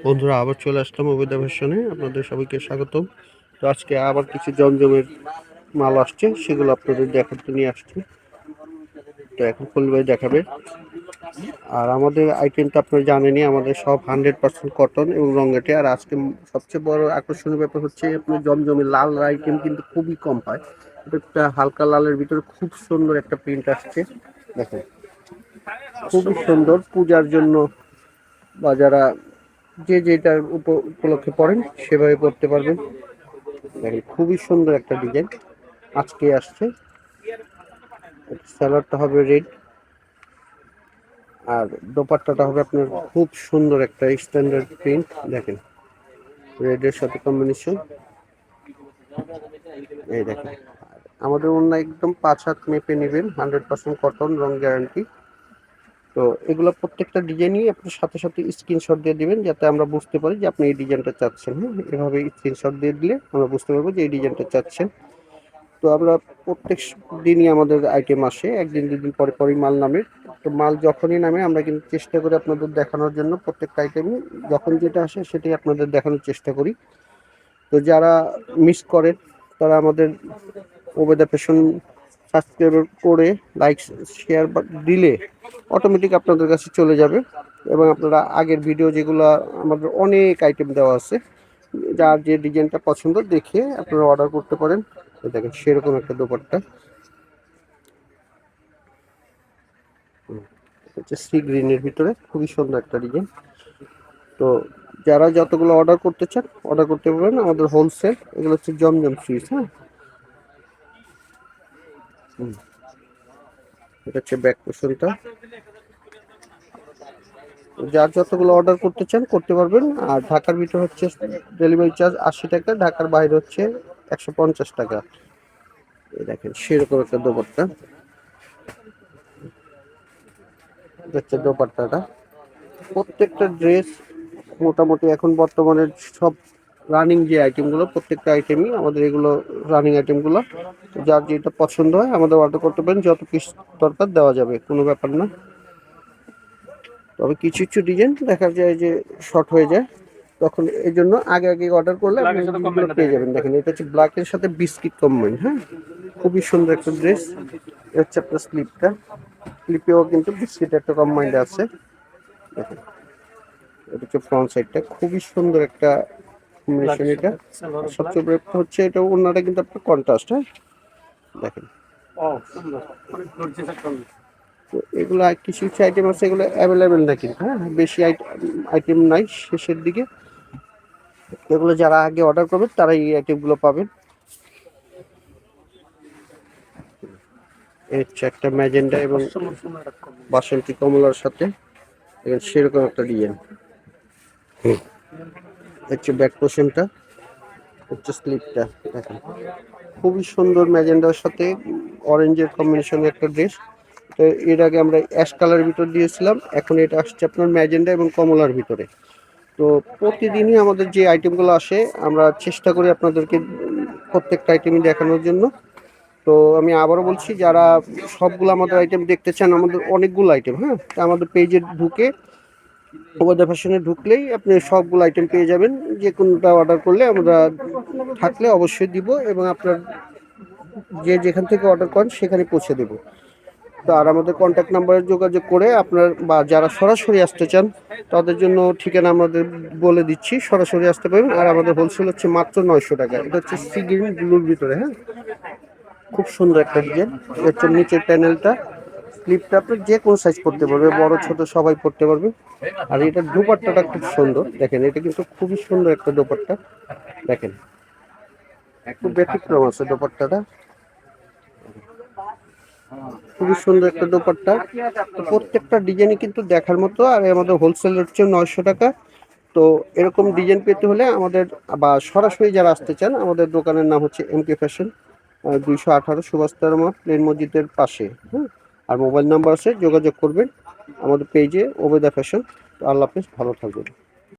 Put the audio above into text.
বন্ধুরা, আবার চলে আসলাম অবিদা ফ্যাশনে। আপনাদের সবাইকে স্বাগতম। তো আজকে আবার কিছু জমজমের মাল আসছে, সেগুলো আপনাদের দেখাতে নিয়ে আসছি। তো এখন ফুল ভাই দেখাবে। আর আমাদের আইটেমটা আপনারা জানেনই, আমাদের সব 100% কটন এবং রঙেটে। আর আজকে সবচেয়ে বড় আকর্ষণীয় ব্যাপার হচ্ছে আপনার জমজমের লাল আইটেম কিন্তু খুবই কম হয়। এটা একটা হালকা লালের ভিতরে খুব সুন্দর একটা প্রিন্ট আসছে, দেখেন খুবই সুন্দর। পূজার জন্য বা যারা যে যেটার উপলক্ষে পড়েন সেভাবে পড়তে পারবেন। দেখেন খুবই সুন্দর একটা ডিজাইন আজকে আসছে। সালোয়ারটা হবে রেড, আর দোপাট্টাটা হবে আপনার খুব সুন্দর একটা স্ট্যান্ডার্ড প্রিন্ট। দেখেন রেডের সাথে কম্বিনেশন, এই দেখেন। আমাদের অন্য একদম 5 হাত মেপে নেবেন, 100% কটন, রং গ্যারান্টি। তো এগুলো প্রত্যেকটা ডিজাইনই আপনি সাথে সাথে স্ক্রিনশট দিয়ে দিবেন, যাতে আমরা বুঝতে পারি যে আপনি এই ডিজাইনটা চাচ্ছেন। হ্যাঁ, এভাবে স্ক্রিনশট দিয়ে দিলে আমরা বুঝতে পারবো যে এই ডিজাইনটা চাচ্ছেন। তো আমরা প্রত্যেক দিনই আমাদের আইটেম আসে, একদিন দুদিন পরে পরই মাল নামে। তো মাল যখনই নামে আমরা কিন্তু চেষ্টা করি আপনাদের দেখানোর জন্য। প্রত্যেকটা আইটেমই যখন যেটা আসে সেটাই আপনাদের দেখানোর চেষ্টা করি। তো যারা মিস করেন তারা আমাদের ওবেদা ফ্যাশন সাবস্ক্রাইব করে লাইক শেয়ার দিলে অটোমেটিক আপনাদের কাছে চলে যাবে। এবং আপনারা আগের ভিডিও যেগুলো, আমাদের অনেক আইটেম দেওয়া আছে, যার যে ডিজাইনটা পছন্দ দেখে আপনারা অর্ডার করতে পারেন। দেখেন সেরকম একটা দোপাট্টা হচ্ছে সি গ্রিনের ভিতরে, খুবই সুন্দর একটা ডিজাইন। তো যারা যতগুলো অর্ডার করতে চান অর্ডার করতে পারবেন, আমাদের হোলসেল। এগুলো হচ্ছে জমজম সুইচ। হ্যাঁ, এটা হচ্ছে ব্যাক পোর্শনটা। যার যতগুলো অর্ডার করতে চান করতে পারবেন। আর ঢাকার ভিতর হচ্ছে ডেলিভারি চার্জ 80 টাকা, ঢাকার বাইরে হচ্ছে 150 টাকা। এই দেখেন সেরকম একটা দোপাট্টা, হচ্ছে দোপাট্টাটা। প্রত্যেকটা ড্রেস মোটামুটি এখন বর্তমানে সব রানিং যে আইটেমগুলো, প্রত্যেকটা আইটেমই আমাদের এগুলো রানিং আইটেমগুলো। যার যেটা পছন্দ হয় আমাদের অর্ডার করতে পারেন, যত পিস দরকার দেওয়া যাবে, কোনো ব্যাপার না। তবে কিছু কিছু ডিজাইন দেখা যায় যে শর্ট হয়ে যায়, তখন এই জন্য আগে আগে অর্ডার করলে আপনি এগুলো পেয়ে যাবেন। দেখেন এটা হচ্ছে ব্ল্যাকের সাথে বিস্কিট কম্বাইন। হ্যাঁ, খুবই সুন্দর একটা ড্রেস। হচ্ছে আপনার স্লিপটা, স্লিপেও কিন্তু বিস্কিট একটা কম্বাইন্ড আছে। দেখেন এটা হচ্ছে ফ্রন্ট সাইডটা, খুবই সুন্দর একটা কম্বিনেশন। এটা সবচেয়ে বড় হচ্ছে এটা ওড়নাটা কিন্তু আপনার কন্ট্রাস্ট। হ্যাঁ, দেখেন। তো এগুলো কিছু কিছু আইটেম আছে, এগুলো অ্যাভেলেবেল না কিন্তু। হ্যাঁ, বেশি আইটেম নাই শেষের দিকে। এগুলো যারা আগে অর্ডার করবেন তারা এই আইটেমগুলো পাবেন। হচ্ছে একটা ম্যাজেন্ডা এবং বাসন্তী কমলার সাথে সেরকম একটা ডিজাইন। হচ্ছে ব্যাক পোর্শনটা, হচ্ছে স্লিপটা। দেখেন খুবই সুন্দর ম্যাজেন্ডার সাথে অরেঞ্জের কম্বিনেশনের একটা ড্রেস। তো এর আগে আমরা অ্যাশ কালারের ভিতর দিয়েছিলাম, এখন এটা আসছে আপনার ম্যাজেন্ডা এবং কমলার ভিতরে। তো প্রতিদিনই আমাদের যে আইটেমগুলো আসে আমরা চেষ্টা করি আপনাদেরকে প্রত্যেকটা আইটেমই দেখানোর জন্য। তো আমি আবারও বলছি, যারা সবগুলো আমাদের আইটেম দেখতে চান, আমাদের অনেকগুলো আইটেম। হ্যাঁ, আমাদের পেজে ঢুকে ওবেদা ফ্যাশনে ঢুকলেই আপনি সবগুলো আইটেম পেয়ে যাবেন। যে কোনোটা অর্ডার করলে আমরা থাকলে অবশ্যই দিব, এবং আপনার যে যেখান থেকে অর্ডার করেন সেখানে পৌঁছে দেব। তো আর আমাদের কন্ট্যাক্ট নাম্বারে যোগাযোগ করে আপনার, বা যারা সরাসরি আসতে চান তাদের জন্য ঠিকানা আমাদের বলে দিচ্ছি, সরাসরি আসতে পারেন। আর আমাদের হোলসেল হচ্ছে মাত্র 900 টাকা। এটা হচ্ছে সি গ্রিন ব্লুর ভিতরে। হ্যাঁ, খুব সুন্দর একটা ডিজাইন। হচ্ছে নিচের প্যানেলটা, স্লিপটা আপনার যে কোনো সাইজ পড়তে পারবে, বড় ছোট সবাই পড়তে পারবে। আর এটার দোপাট্টাটা খুব সুন্দর। দেখেন এটা কিন্তু খুবই সুন্দর একটা দোপাট্টা। দেখেন একটু ব্যতিক্রম আছে দোপাট্টাটা, খুবই সুন্দর একটা দোপাট্টা। তো প্রত্যেকটা ডিজাইনই কিন্তু দেখার মতো। আর আমাদের হোলসেল হচ্ছে 900 টাকা। তো এরকম ডিজাইন পেতে হলে আমাদের, বা সরাসরি যারা আসতে চান, আমাদের দোকানের নাম হচ্ছে এমকে ফ্যাশন, 218 সুভাষতার মাঠ, প্লেন মসজিদের পাশে। হ্যাঁ, আর মোবাইল নাম্বার আছে, যোগাযোগ করবেন আমাদের পেজে ওবেদা ফ্যাশন। আল্লাহ হাফেজ, ভালো থাকবেন।